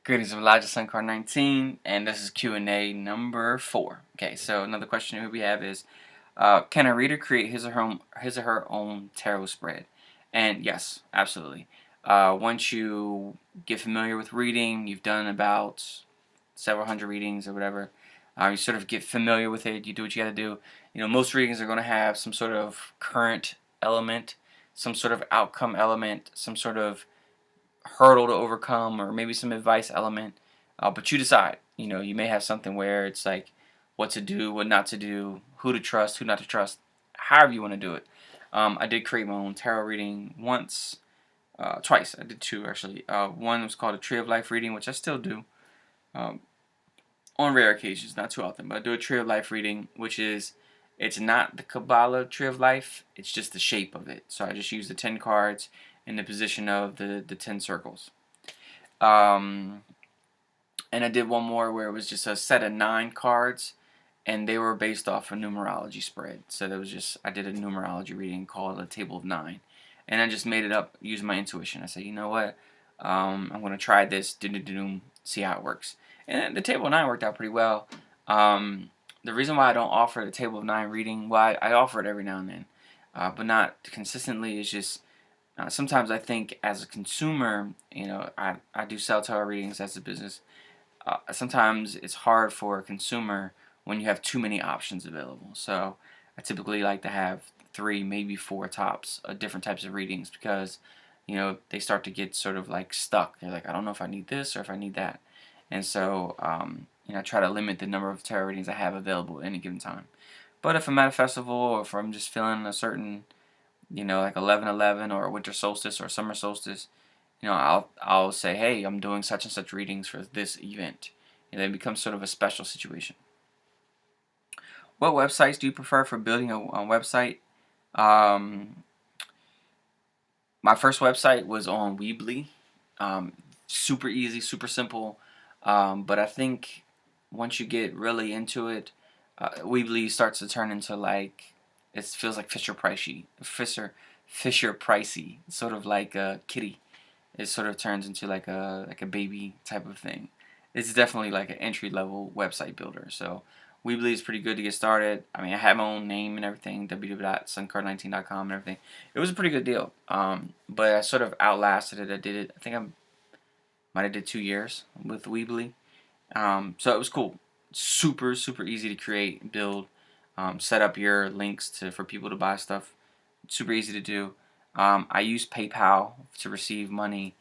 Greetings of Elijah Sun Card 19, and this is Q&A number 4. Okay, so another question here we have is, can a reader create his or her own tarot spread? And yes, absolutely. Once you get familiar with reading, you've done about several hundred readings or whatever, you sort of get familiar with it, you do what you got to do. You know, most readings are going to have some sort of current element, some sort of outcome element, some sort of hurdle to overcome, or maybe some advice element, but you decide. You know, you may have something where it's like what to do, what not to do, who to trust, who not to trust, however you want to do it. I did create my own tarot reading once, twice. I did two actually. One was called a Tree of Life reading, which I still do um, on rare occasions, not too often, but I do a Tree of Life reading, which is, it's not the Kabbalah Tree of Life, it's just the shape of it. So I just use the 10 cards in the position of the 10 circles. And I did one more where it was just a set of 9 cards, and they were based off a numerology spread. So that was just, I did a numerology reading called a Table of 9, and I just made it up using my intuition. I said, you know what, I'm going to try this, see how it works. And the Table of 9 worked out pretty well. The reason why I don't offer the Table of 9 reading, well, I offer it every now and then, but not consistently, is just sometimes I think as a consumer, you know, I do sell tarot readings as a business. Sometimes it's hard for a consumer when you have too many options available. So I typically like to have 3, maybe 4 tops of different types of readings, because, you know, they start to get sort of like stuck. They're like, I don't know if I need this or if I need that. And so, you know, I try to limit the number of tarot readings I have available at any given time. But if I'm at a festival, or if I'm just feeling a certain, you know, like 11/11 or a winter solstice or summer solstice, you know, I'll say, hey, I'm doing such and such readings for this event, and then it becomes sort of a special situation. What websites do you prefer for building a website? Um, my first website was on Weebly. Super easy, super simple, but I think once you get really into it, Weebly starts to turn into like, it feels like Fisher Pricey, sort of like a kitty. It sort of turns into like a baby type of thing. It's definitely like an entry level website builder. So Weebly is pretty good to get started. I mean, I had my own name and everything, www.suncard19.com and everything. It was a pretty good deal. But I sort of outlasted it. I did it, I think I might have did 2 years with Weebly. So it was cool. Super, super easy to create and build. Set up your links for people to buy stuff. Super easy to do. I use PayPal to receive money.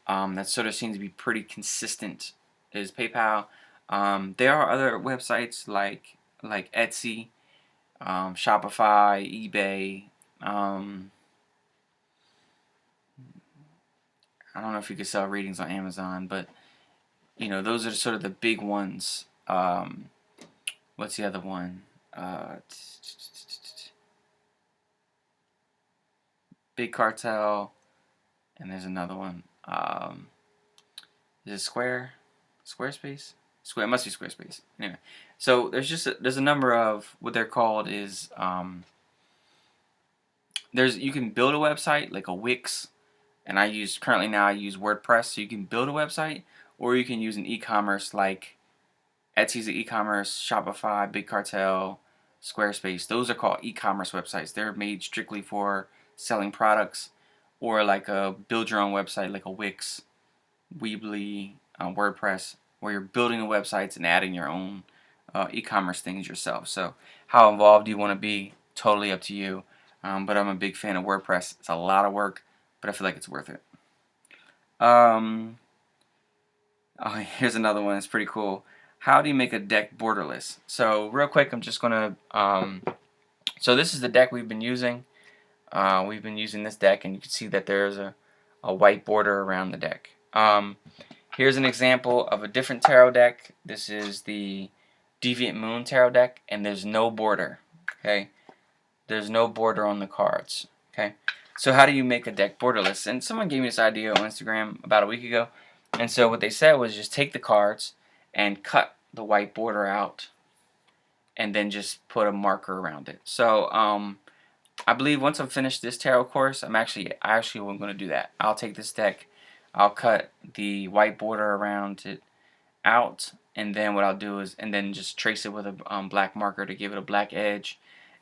That sort of seems to be pretty consistent, is PayPal. There are other websites like Etsy, Shopify, eBay. I don't know if you could sell readings on Amazon, but you know, those are sort of the big ones. What's the other one? Big Cartel, and there's another one. Is it Squarespace? It must be Squarespace. Anyway, so there's a number of, what they're called is, you can build a website like a Wix, and currently now I use WordPress. So you can build a website, or you can use an e-commerce like Etsy's an e-commerce, Shopify, Big Cartel, Squarespace. Those are called e-commerce websites. They're made strictly for selling products, or like a build your own website like a Wix, Weebly, WordPress, where you're building the websites and adding your own e-commerce things yourself. So how involved you want to be, totally up to you. But I'm a big fan of WordPress. It's a lot of work, but I feel like it's worth it. Oh, here's another one. It's pretty cool. How do you make a deck borderless? So real quick, I'm just gonna. So this is the deck we've been using. We've been using this deck, and you can see that there's a white border around the deck. Here's an example of a different tarot deck. This is the Deviant Moon tarot deck, and there's no border. Okay, there's no border on the cards. Okay, so how do you make a deck borderless? And someone gave me this idea on Instagram about a week ago, and so what they said was just take the cards and cut the white border out, and then just put a marker around it. So I believe once I'm finished this tarot course, I actually going to do that. I'll take this deck, I'll cut the white border around it out, and then what I'll do is, and then just trace it with a black marker to give it a black edge.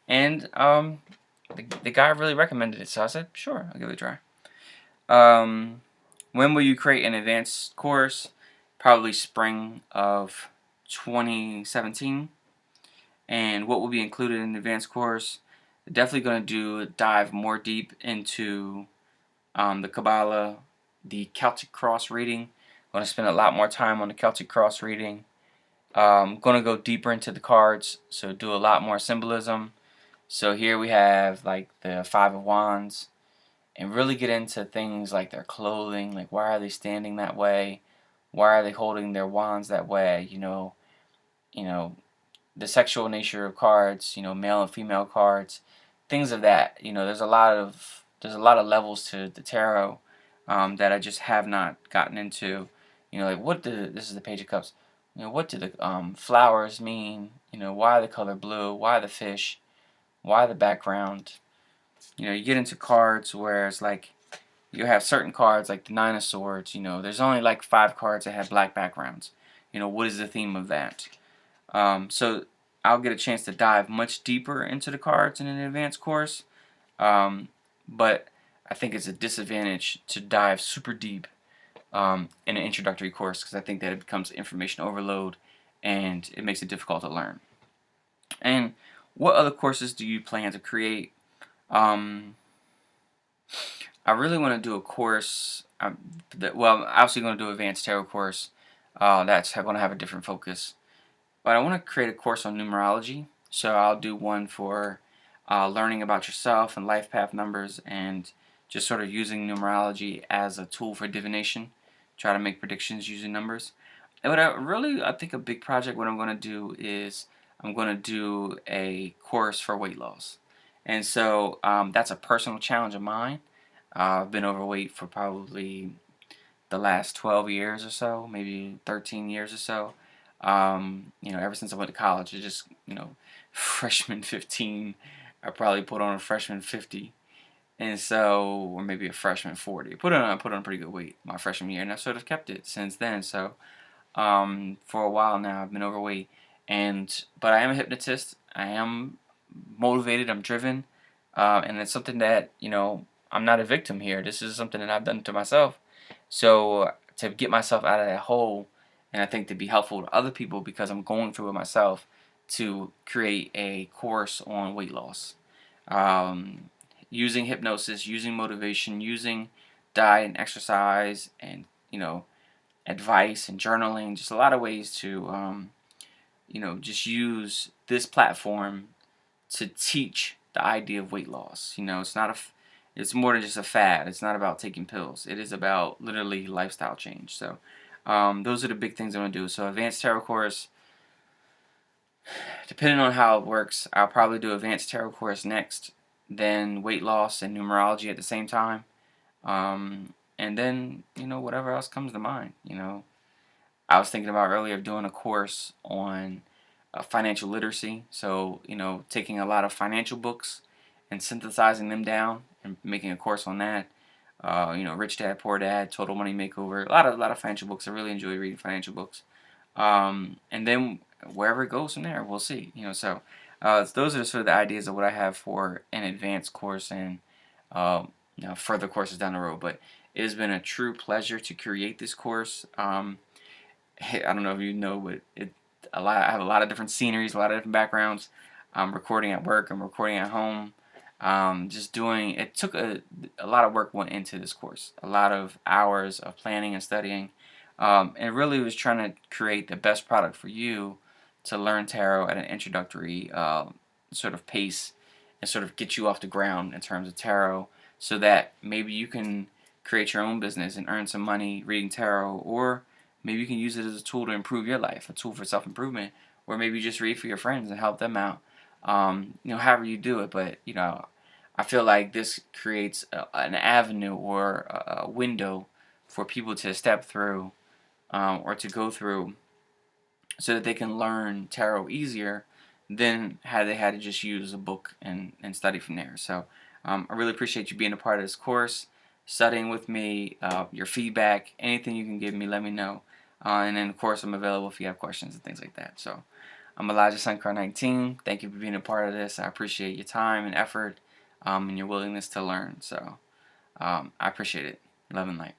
And the guy really recommended it, so I said, sure, I'll give it a try. When will you create an advanced course? Probably spring of 2017. And what will be included in the advanced course? Definitely going to dive more deep into the Kabbalah, the Celtic Cross reading. Going to spend a lot more time on the Celtic Cross reading. Going to go deeper into the cards, so do a lot more symbolism. So here we have like the Five of Wands, and really get into things like their clothing, like why are they standing that way, why are they holding their wands that way, you know, the sexual nature of cards, male and female cards, things of that. There's a lot of levels to the tarot that I just have not gotten into. Like this is the Page of Cups. What do the flowers mean? Why the color blue? Why the fish? Why the background? You get into cards where it's like you have certain cards like the Nine of Swords. There's only like 5 cards that have black backgrounds. What is the theme of that? So I'll get a chance to dive much deeper into the cards in an advanced course, but I think it's a disadvantage to dive super deep in an introductory course, because I think that it becomes information overload and it makes it difficult to learn. And what other courses do you plan to create? I really want to do a course. I'm obviously going to do an advanced tarot course. That's going to have a different focus. But I want to create a course on numerology. So I'll do one for learning about yourself and life path numbers, and just sort of using numerology as a tool for divination. Try to make predictions using numbers. And I think a big project, what I'm going to do is I'm going to do a course for weight loss. And so that's a personal challenge of mine. I've been overweight for probably the last 12 years or so, maybe 13 years or so. Ever since I went to college, freshman 15, I probably put on a freshman 50, and so, or maybe a freshman 40. I put on a pretty good weight my freshman year, and I've sort of kept it since then. So, for a while now, I've been overweight, but I am a hypnotist. I am motivated. I'm driven, and it's something that I'm not a victim here. This is something that I've done to myself. So to get myself out of that hole, and I think to be helpful to other people because I'm going through it myself, to create a course on weight loss, using hypnosis, using motivation, using diet and exercise, and advice and journaling, just a lot of ways to just use this platform to teach the idea of weight loss. It's more than just a fad. It's not about taking pills. It is about literally lifestyle change. So those are the big things I'm going to do. So advanced tarot course, depending on how it works, I'll probably do advanced tarot course next, then weight loss and numerology at the same time. And then, whatever else comes to mind. I was thinking about earlier doing a course on financial literacy. So, taking a lot of financial books and synthesizing them down and making a course on that. Rich Dad, Poor Dad, Total Money Makeover. A lot of financial books. I really enjoy reading financial books. And then wherever it goes from there, we'll see. So those are sort of the ideas of what I have for an advanced course and further courses down the road. But it has been a true pleasure to create this course. I don't know if you know, but I have a lot of different sceneries, a lot of different backgrounds. I'm recording at work. I'm recording at home. It took a lot of work went into this course, a lot of hours of planning and studying, and really was trying to create the best product for you to learn tarot at an introductory sort of pace, and sort of get you off the ground in terms of tarot, so that maybe you can create your own business and earn some money reading tarot, or maybe you can use it as a tool to improve your life, a tool for self-improvement, or maybe you just read for your friends and help them out. However you do it, but I feel like this creates an avenue or a window for people to step through, or to go through, so that they can learn tarot easier than had they had to just use a book and study from there. So I really appreciate you being a part of this course. studying with me, your feedback, anything you can give me, let me know. And then, of course, I'm available if you have questions and things like that. So, I'm Elijah Sunkar 19. Thank you for being a part of this. I appreciate your time and effort and your willingness to learn. So, I appreciate it. Love and light.